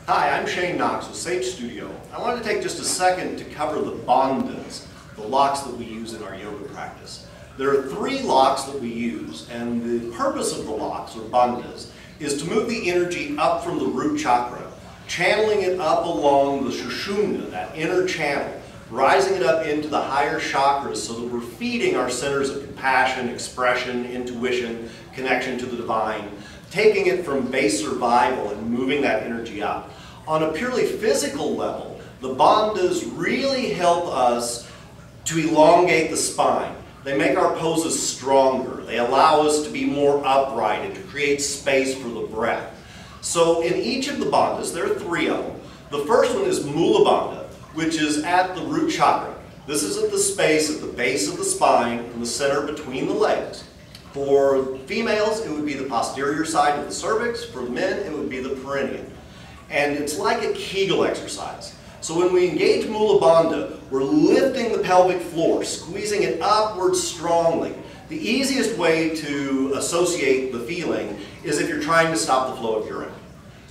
Hi, I'm Knox with Sage Studio. I wanted to take just a second to cover the bandhas, the locks that we use in our yoga practice. There are 3 locks that we use, and the purpose of the locks, or bandhas, is to move the energy up from the root chakra, channeling it up along the sushumna, that inner channel, rising it up into the higher chakras so that we're feeding our centers of compassion, expression, intuition, connection to the divine, taking it from base survival and moving that energy up. On a purely physical level, the bandhas really help us to elongate the spine. They make our poses stronger. They allow us to be more upright and to create space for the breath. So in each of the bandhas, there are 3 of them. The first one is Mula Bandha, which is at the root chakra. This is at the space at the base of the spine in the center between the legs. For females, it would be the posterior side of the cervix. For men, it would be the perineum. And it's like a Kegel exercise. So when we engage Mula Bandha, we're lifting the pelvic floor, squeezing it upwards strongly. The easiest way to associate the feeling is if you're trying to stop the flow of urine.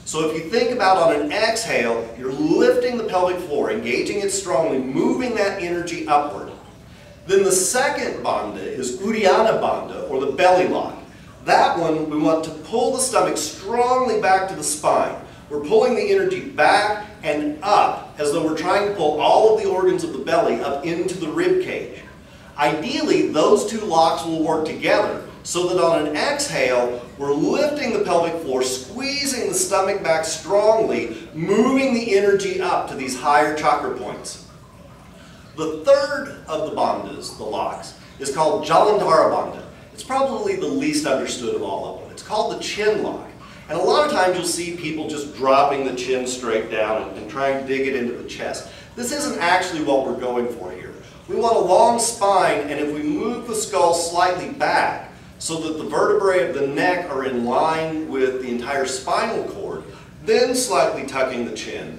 So if you think about on an exhale, you're lifting the pelvic floor, engaging it strongly, moving that energy upward. Then the second bandha is Uddiyana Bandha, or the belly lock. That one, we want to pull the stomach strongly back to the spine. We're pulling the energy back and up as though we're trying to pull all of the organs of the belly up into the rib cage. Ideally, those 2 locks will work together so that on an exhale, we're lifting the pelvic floor, squeezing the stomach back strongly, moving the energy up to these higher chakra points. The third of the bandhas, the locks, is called Jalandhara Bandha. It's probably the least understood of all of them. It's called the chin lock. And a lot of times you'll see people just dropping the chin straight down and trying to dig it into the chest. This isn't actually what we're going for here. We want a long spine, and if we move the skull slightly back so that the vertebrae of the neck are in line with the entire spinal cord, then slightly tucking the chin,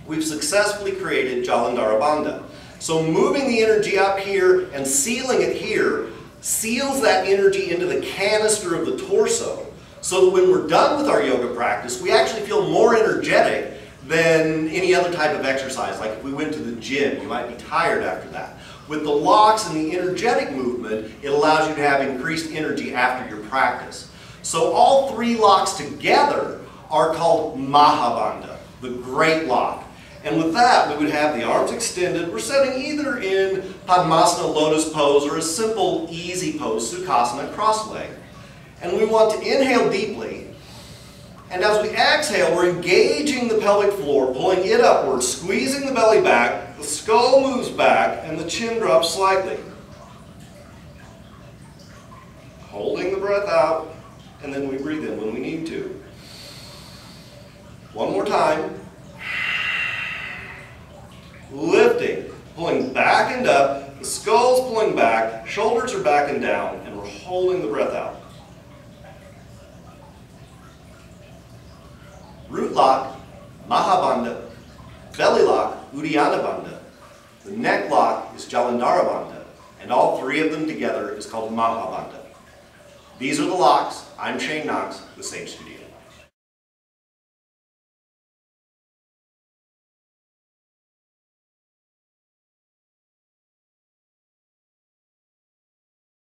we've successfully created Jalandhara Bandha. So moving the energy up here and sealing it here seals that energy into the canister of the torso, so that when we're done with our yoga practice, we actually feel more energetic than any other type of exercise. Like if we went to the gym, you might be tired after that. With the locks and the energetic movement, it allows you to have increased energy after your practice. So all 3 locks together are called Mahabandha, the great lock. And with that, we would have the arms extended. We're sitting either in Padmasana, lotus pose, or a simple, easy pose, Sukhasana, cross-legged. And we want to inhale deeply, and as we exhale, we're engaging the pelvic floor, pulling it upward, squeezing the belly back, the skull moves back, and the chin drops slightly. Holding the breath out, and then we breathe in when we need to. One more time. Lifting, pulling back and up, the skull's pulling back, shoulders are back and down, and we're holding the breath out. Root lock, Mahabandha. Belly lock, Uddiyana Bandha. The neck lock is Jalandhara Bandha. And all 3 of them together is called Mahabandha. These are the locks. I'm Knox with Sage Studio.